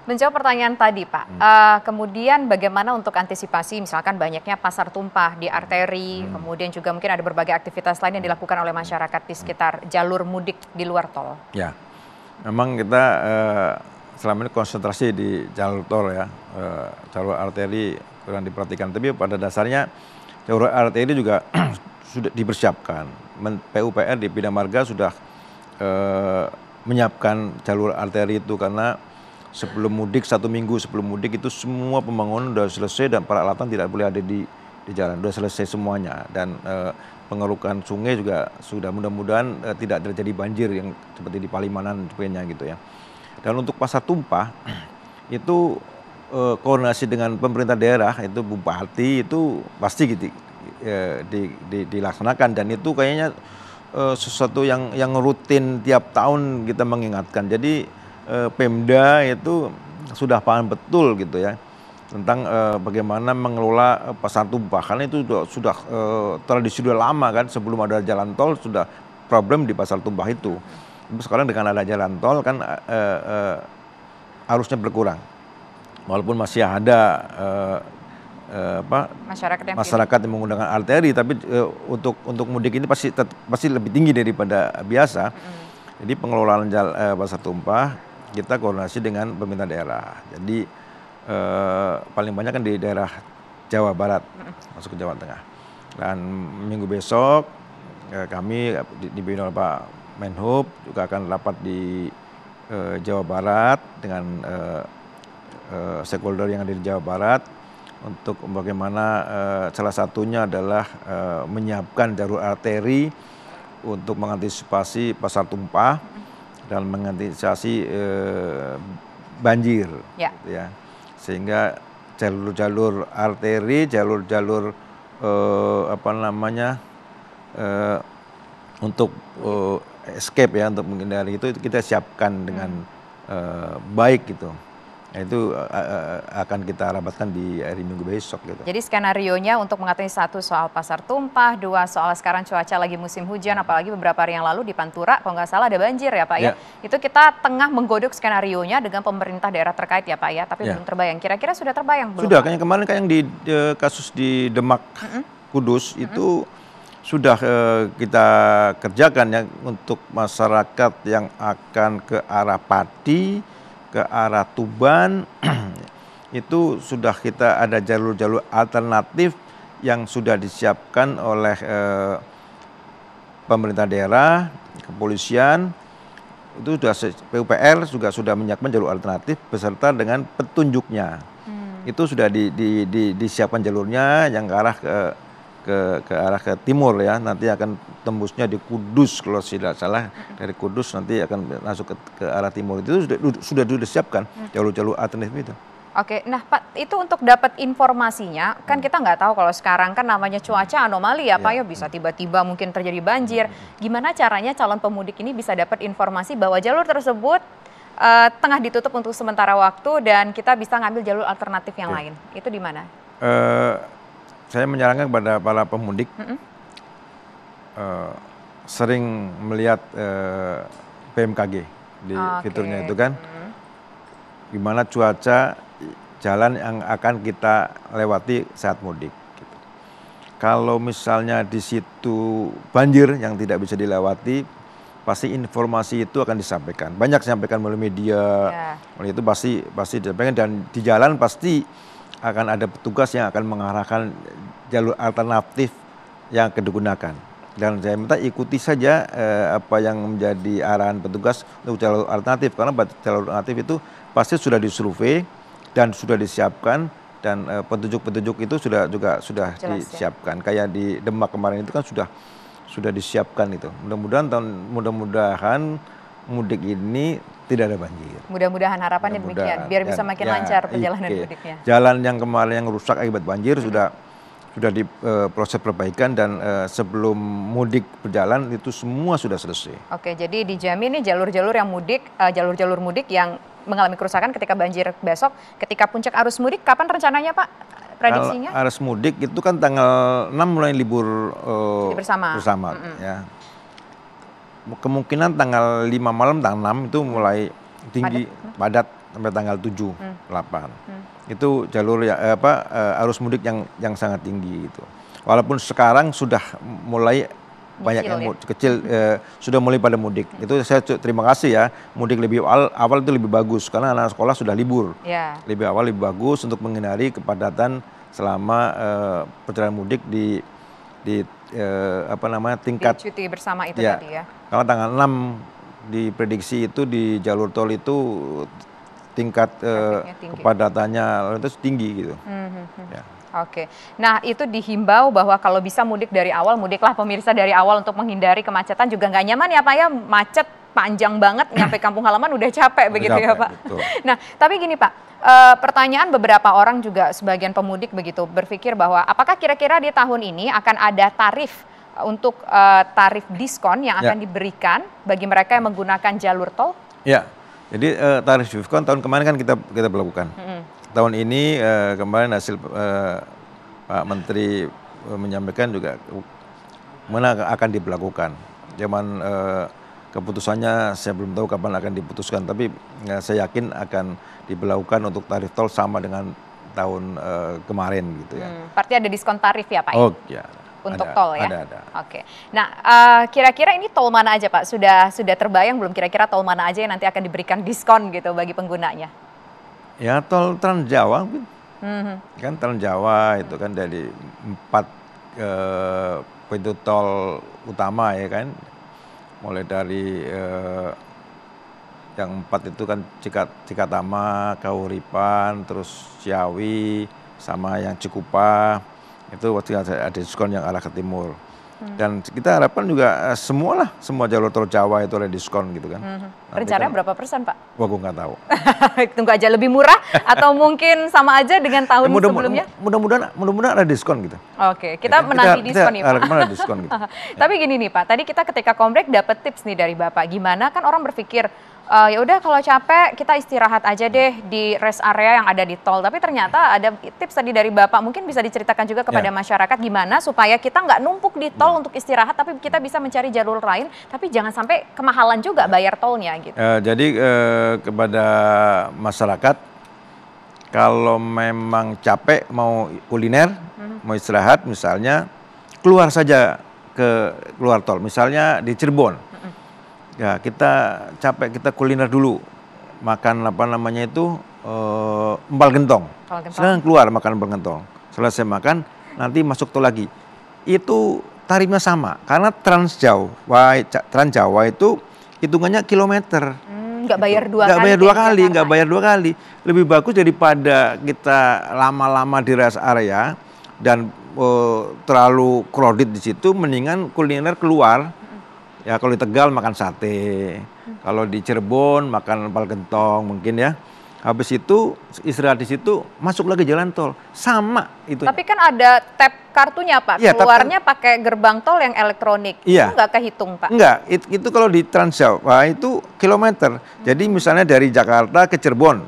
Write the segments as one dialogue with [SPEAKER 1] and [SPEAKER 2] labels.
[SPEAKER 1] Menjawab pertanyaan tadi, Pak, kemudian bagaimana untuk antisipasi misalkan banyaknya pasar tumpah di arteri, kemudian juga mungkin ada berbagai aktivitas lain yang dilakukan oleh masyarakat di sekitar jalur mudik di luar tol?
[SPEAKER 2] Ya, memang kita selama ini konsentrasi di jalur tol ya, jalur arteri kurang diperhatikan. Tapi pada dasarnya jalur arteri juga sudah dipersiapkan. PUPR di Bina Marga sudah menyiapkan jalur arteri itu karena sebelum mudik, 1 minggu sebelum mudik itu semua pembangunan sudah selesai dan peralatan tidak boleh ada di jalan, sudah selesai semuanya. Dan pengerukan sungai juga sudah, mudah-mudahan tidak terjadi banjir yang seperti di Palimanan sebagainya gitu ya. Dan untuk pasar tumpah itu koordinasi dengan pemerintah daerah, itu bupati itu pasti gitu dilaksanakan, dan itu kayaknya sesuatu yang rutin tiap tahun kita mengingatkan. Jadi Pemda itu sudah paham betul gitu ya tentang bagaimana mengelola pasar tumpah, karena itu sudah tradisi sudah lama kan, sebelum ada jalan tol sudah problem di pasar tumpah itu. Sekarang dengan ada jalan tol kan arusnya berkurang, walaupun masih ada masyarakat yang menggunakan arteri, tapi untuk mudik ini pasti lebih tinggi daripada biasa. Jadi pengelolaan pasar tumpah kita koordinasi dengan pemerintah daerah. Jadi paling banyak kan di daerah Jawa Barat, masuk ke Jawa Tengah. Dan minggu besok kami dipimpin oleh Pak Menhub juga akan rapat di Jawa Barat dengan stakeholder yang ada di Jawa Barat untuk bagaimana salah satunya adalah menyiapkan jalur arteri untuk mengantisipasi pasar tumpah dan mengantisipasi banjir, gitu ya. Sehingga jalur-jalur arteri, jalur-jalur untuk escape ya, untuk menghindari itu kita siapkan dengan baik gitu. Nah, itu akan kita rapatkan di hari Minggu besok gitu.
[SPEAKER 1] Jadi skenarionya untuk mengatasi 1 soal pasar tumpah, 2 soal sekarang cuaca lagi musim hujan, apalagi beberapa hari yang lalu di Pantura kalau nggak salah ada banjir ya Pak ya. Itu kita tengah menggodok skenarionya dengan pemerintah daerah terkait ya Pak ya, tapi belum terbayang. Kira-kira sudah terbayang belum?
[SPEAKER 2] Sudah, kayak kemarin yang di kasus di Demak, Kudus itu sudah kita kerjakan ya untuk masyarakat yang akan ke arah Pati, ke arah Tuban itu sudah kita ada jalur-jalur alternatif yang sudah disiapkan oleh pemerintah daerah, kepolisian, itu sudah PUPR juga sudah menyiapkan jalur alternatif beserta dengan petunjuknya. Itu sudah disiapkan jalurnya yang ke arah ke timur ya, nanti akan tembusnya di Kudus kalau tidak salah, dari Kudus nanti akan masuk ke arah timur. Itu sudah disiapkan jalur-jalur alternatif itu.
[SPEAKER 1] Oke, nah Pak, itu untuk dapat informasinya, kan kita nggak tahu kalau sekarang kan namanya cuaca anomali ya Pak ya, bisa tiba-tiba mungkin terjadi banjir. Gimana caranya calon pemudik ini bisa dapat informasi bahwa jalur tersebut tengah ditutup untuk sementara waktu dan kita bisa ngambil jalur alternatif yang lain? Itu di mana?
[SPEAKER 2] Saya menyarankan kepada para pemudik sering melihat BMKG di fiturnya itu kan, gimana cuaca jalan yang akan kita lewati saat mudik. Gitu. Kalau misalnya di situ banjir yang tidak bisa dilewati, pasti informasi itu akan disampaikan. Banyak disampaikan melalui media, oleh itu pasti disampaikan, dan di jalan pasti akan ada petugas yang akan mengarahkan jalur alternatif yang akan digunakan. Dan saya minta ikuti saja apa yang menjadi arahan petugas untuk jalur alternatif, karena jalur alternatif itu pasti sudah disurvei dan sudah disiapkan, dan petunjuk-petunjuk itu sudah disiapkan. Kayak di Demak kemarin itu kan sudah disiapkan itu. Mudah-mudahan mudik ini tidak ada banjir.
[SPEAKER 1] Mudah-mudahan harapannya demikian, biar bisa makin lancar perjalanan mudiknya.
[SPEAKER 2] Jalan yang kemarin yang rusak akibat banjir sudah diproses perbaikan, dan sebelum mudik berjalan itu semua sudah selesai.
[SPEAKER 1] Oke, jadi dijamin nih jalur-jalur mudik yang mengalami kerusakan ketika banjir besok, ketika puncak arus mudik, kapan rencananya Pak prediksinya?
[SPEAKER 2] Kalau arus mudik itu kan tanggal 6 mulai libur bersama ya. Kemungkinan tanggal 5 malam, tanggal 6 itu mulai tinggi padat sampai tanggal 7, 8. Itu jalur arus mudik yang sangat tinggi gitu. Walaupun sekarang sudah mulai banyak yang kecil sudah mulai pada mudik. Itu saya terima kasih ya, mudik lebih awal itu lebih bagus karena anak sekolah sudah libur. Lebih awal lebih bagus untuk menghindari kepadatan selama perjalanan mudik di tingkat
[SPEAKER 1] cuti bersama itu tadi ya.
[SPEAKER 2] Karena tanggal 6 diprediksi itu di jalur tol itu tingkat kepadatannya itu tinggi gitu. Ya.
[SPEAKER 1] Oke, nah itu dihimbau bahwa kalau bisa mudik dari awal, mudiklah pemirsa dari awal untuk menghindari kemacetan. Juga nggak nyaman ya Pak ya, macet panjang banget, nyampe kampung halaman udah capek begitu ya Pak.
[SPEAKER 2] Betul.
[SPEAKER 1] Nah tapi gini Pak, pertanyaan beberapa orang juga sebagian pemudik begitu berpikir bahwa apakah kira-kira di tahun ini akan ada tarif untuk tarif diskon yang akan diberikan bagi mereka yang menggunakan jalur tol?
[SPEAKER 2] Ya, jadi tarif diskon tahun kemarin kan kita berlakukan. Tahun ini kemarin hasil Pak Menteri menyampaikan juga mana akan diberlakukan. Cuman keputusannya saya belum tahu kapan akan diputuskan, tapi saya yakin akan diberlakukan untuk tarif tol sama dengan tahun kemarin gitu ya.
[SPEAKER 1] Berarti ada diskon tarif ya Pak?
[SPEAKER 2] Oh ya.
[SPEAKER 1] Untuk tol ya?
[SPEAKER 2] Ada.
[SPEAKER 1] Oke. Nah, kira-kira ini tol mana aja Pak? Sudah terbayang belum kira-kira tol mana aja yang nanti akan diberikan diskon gitu bagi penggunanya?
[SPEAKER 2] Ya tol Trans Jawa mungkin. Kan Trans Jawa itu kan dari 4 pintu tol utama ya kan. Mulai dari yang 4 itu kan Cikatama, Kahuripan, terus Ciawi, sama yang Cikupa. Itu waktu ada diskon yang arah ke timur. Dan kita harapkan juga semua jalur tol Jawa itu ada diskon gitu kan.
[SPEAKER 1] Rencananya berapa persen Pak?
[SPEAKER 2] Wah gue nggak tahu.
[SPEAKER 1] Tunggu aja lebih murah atau mungkin sama aja dengan tahun sebelumnya?
[SPEAKER 2] Mudah-mudahan ada diskon gitu.
[SPEAKER 1] Oke, kita menanti diskon nih Pak.
[SPEAKER 2] Harapkan ada diskon gitu.
[SPEAKER 1] Tapi gini nih Pak, tadi kita ketika kombrek dapat tips nih dari Bapak. Gimana kan orang berpikir, ya udah kalau capek kita istirahat aja deh di rest area yang ada di tol. Tapi ternyata ada tips tadi dari Bapak, mungkin bisa diceritakan juga kepada masyarakat gimana supaya kita nggak numpuk di tol untuk istirahat, tapi kita bisa mencari jalur lain, tapi jangan sampai kemahalan juga bayar tolnya gitu.
[SPEAKER 2] Jadi kepada masyarakat, kalau memang capek mau kuliner, mau istirahat misalnya, keluar saja keluar tol, misalnya di Cirebon. Ya kita capek, kita kuliner dulu, makan empal gentong. Sekarang keluar makan empal gentong. Selesai makan, nanti masuk tol lagi. Itu tarifnya sama, karena Trans Jawa itu hitungannya kilometer.
[SPEAKER 1] Nggak bayar dua kali.
[SPEAKER 2] Nggak bayar dua kali. Lebih bagus daripada kita lama-lama di rest area dan terlalu crowded di situ, mendingan kuliner keluar. Ya kalau di Tegal makan sate, kalau di Cirebon makan empal gentong mungkin ya. Habis itu istirahat di situ, masuk lagi jalan tol, sama itu.
[SPEAKER 1] Tapi kan ada tap kartunya Pak,
[SPEAKER 2] ya,
[SPEAKER 1] keluarnya pakai gerbang tol yang elektronik, itu nggak kehitung Pak?
[SPEAKER 2] Enggak, itu kalau di Trans Jawa itu kilometer. Jadi misalnya dari Jakarta ke Cirebon,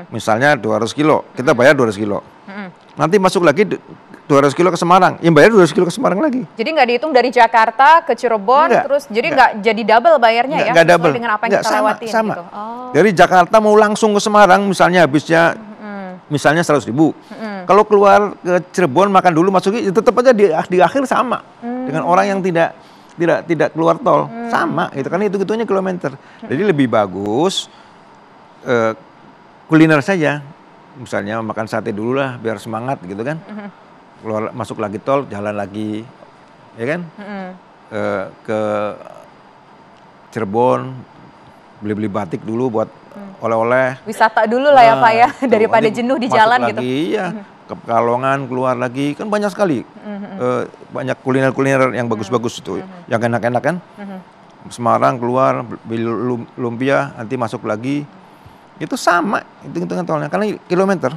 [SPEAKER 2] misalnya 200 kilo, kita bayar 200 kilo. Nanti masuk lagi 200 kilo ke Semarang, yang bayar 200 kilo ke Semarang lagi.
[SPEAKER 1] Jadi nggak dihitung dari Jakarta ke Cirebon, jadi nggak jadi double bayarnya ya?
[SPEAKER 2] Nggak double.
[SPEAKER 1] Dengan apa yang kita lewatin
[SPEAKER 2] sama.
[SPEAKER 1] gitu.
[SPEAKER 2] Dari Jakarta mau langsung ke Semarang, misalnya habisnya misalnya 100.000. Kalau keluar ke Cirebon makan dulu masuknya, tetap aja di akhir sama dengan orang yang tidak keluar tol, sama. Itu karena itu-itunya kilometer. Jadi lebih bagus kuliner saja. Misalnya makan sate dulu lah biar semangat gitu kan. Keluar masuk lagi tol, jalan lagi, ya kan? Ke Cirebon, beli-beli batik dulu buat oleh-oleh.
[SPEAKER 1] Wisata dulu lah ya Pak ya, daripada jenuh di jalan
[SPEAKER 2] lagi,
[SPEAKER 1] gitu.
[SPEAKER 2] Iya, ke Pekalongan, keluar lagi, kan banyak sekali. Banyak kuliner-kuliner yang bagus-bagus itu, yang enak-enak kan. Semarang keluar, beli lumpia, nanti masuk lagi. Itu sama, hitung-hitungan tolnya, karena kilometer.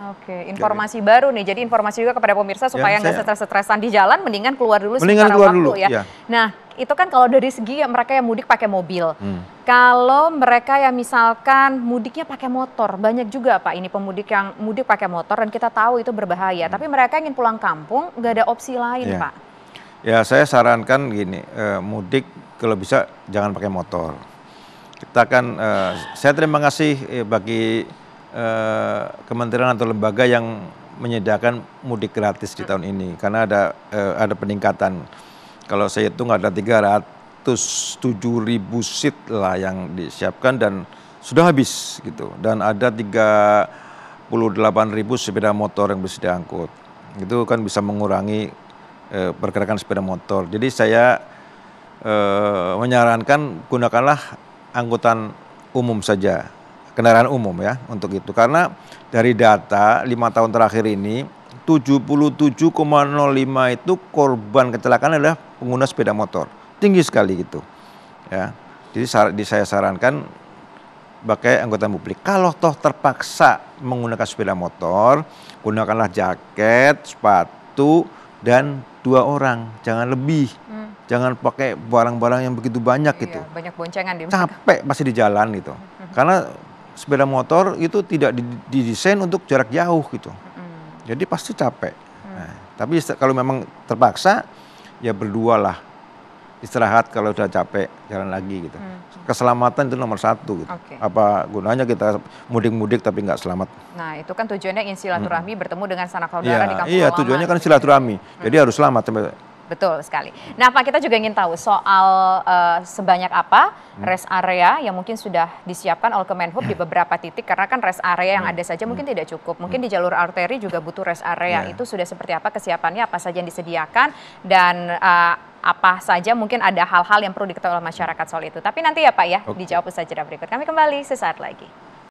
[SPEAKER 1] Oke, informasi baru nih. Jadi informasi juga kepada pemirsa supaya nggak stres-stresan di jalan, mendingan keluar dulu sementara waktu ya. Nah, itu kan kalau dari segi mereka yang mudik pakai mobil. Kalau mereka yang misalkan mudiknya pakai motor, banyak juga Pak ini pemudik yang mudik pakai motor dan kita tahu itu berbahaya. Tapi mereka ingin pulang kampung, nggak ada opsi lain Pak.
[SPEAKER 2] Ya, saya sarankan gini, mudik kalau bisa jangan pakai motor. kita akan, saya terima kasih bagi kementerian atau lembaga yang menyediakan mudik gratis di tahun ini, karena ada peningkatan. Kalau saya hitung ada 307.000 seat lah yang disiapkan dan sudah habis gitu, dan ada 38.000 sepeda motor yang bisa diangkut. Itu kan bisa mengurangi pergerakan sepeda motor. Jadi saya menyarankan gunakanlah angkutan umum saja, kendaraan umum ya untuk itu. Karena dari data 5 tahun terakhir ini 77,05 itu korban kecelakaan adalah pengguna sepeda motor. Tinggi sekali gitu. Ya. Jadi saya sarankan pakai angkutan publik. Kalau toh terpaksa menggunakan sepeda motor, gunakanlah jaket, sepatu, dan 2 orang, jangan lebih. Jangan pakai barang-barang yang begitu banyak gitu.
[SPEAKER 1] Banyak boncengan di
[SPEAKER 2] Capek pasti di jalan gitu. Karena sepeda motor itu tidak didesain untuk jarak jauh gitu. Jadi pasti capek. Nah, tapi kalau memang terpaksa, ya berdualah. Istirahat kalau udah capek, jalan lagi gitu. Keselamatan itu nomor 1 gitu. Apa gunanya kita mudik-mudik tapi nggak selamat.
[SPEAKER 1] Nah itu kan tujuannya ingin silaturahmi bertemu dengan sanak saudara di kampung
[SPEAKER 2] halaman. Iya, tujuannya kan silaturahmi. Jadi harus selamat.
[SPEAKER 1] Betul sekali. Nah Pak, kita juga ingin tahu soal sebanyak apa rest area yang mungkin sudah disiapkan oleh Kemenhub di beberapa titik, karena kan rest area yang ada saja mungkin tidak cukup. Mungkin di jalur arteri juga butuh rest area. Itu sudah seperti apa kesiapannya, apa saja yang disediakan, dan apa saja mungkin ada hal-hal yang perlu diketahui oleh masyarakat soal itu. Tapi nanti ya Pak ya, dijawab usaha jeda berikut. Kami kembali sesaat lagi.